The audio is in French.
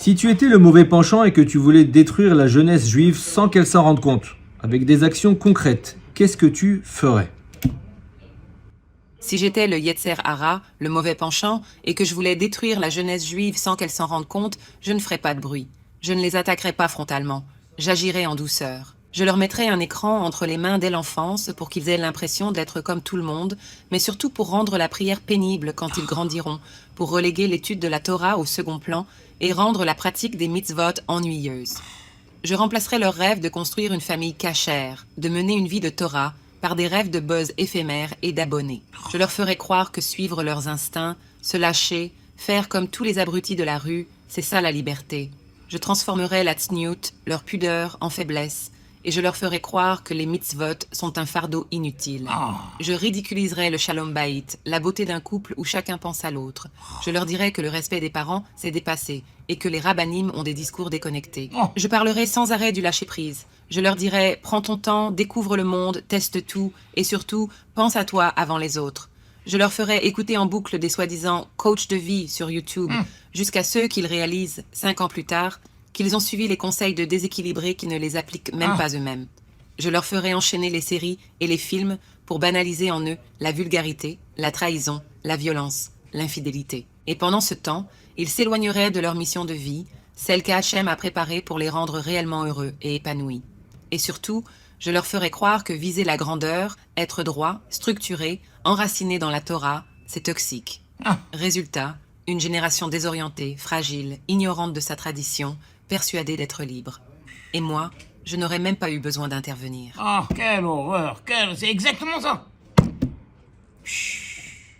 Si tu étais le mauvais penchant et que tu voulais détruire la jeunesse juive sans qu'elle s'en rende compte, avec des actions concrètes, qu'est-ce que tu ferais? Si j'étais le Yetzer Hara, le mauvais penchant, et que je voulais détruire la jeunesse juive sans qu'elle s'en rende compte, je ne ferais pas de bruit. Je ne les attaquerais pas frontalement. J'agirais en douceur. Je leur mettrais un écran entre les mains dès l'enfance pour qu'ils aient l'impression d'être comme tout le monde, mais surtout pour rendre la prière pénible quand ils grandiront, pour reléguer l'étude de la Torah au second plan et rendre la pratique des mitzvot ennuyeuse. Je remplacerai leur rêve de construire une famille cachère, de mener une vie de Torah, par des rêves de buzz éphémères et d'abonnés. Je leur ferai croire que suivre leurs instincts, se lâcher, faire comme tous les abrutis de la rue, c'est ça la liberté. Je transformerai la tzniut, leur pudeur, en faiblesse, et je leur ferai croire que les mitzvot sont un fardeau inutile. Je ridiculiserai le shalom bayit, la beauté d'un couple où chacun pense à l'autre. Je leur dirai que le respect des parents, c'est dépassé, et que les rabbinim ont des discours déconnectés. Je parlerai sans arrêt du lâcher-prise. Je leur dirai, prends ton temps, découvre le monde, teste tout, et surtout, pense à toi avant les autres. Je leur ferai écouter en boucle des soi-disant coachs de vie sur YouTube, jusqu'à ce qu'ils réalisent, 5 ans plus tard, qu'ils ont suivi les conseils de déséquilibrés qui ne les appliquent même pas eux-mêmes. Je leur ferai enchaîner les séries et les films pour banaliser en eux la vulgarité, la trahison, la violence, l'infidélité. Et pendant ce temps, ils s'éloigneraient de leur mission de vie, celle qu'Hachem a préparée pour les rendre réellement heureux et épanouis. Et surtout, je leur ferai croire que viser la grandeur, être droit, structuré, enraciné dans la Torah, c'est toxique. Résultat, une génération désorientée, fragile, ignorante de sa tradition, persuadée d'être libre. Et moi, je n'aurais même pas eu besoin d'intervenir. Oh, quelle horreur, c'est exactement ça. Chut.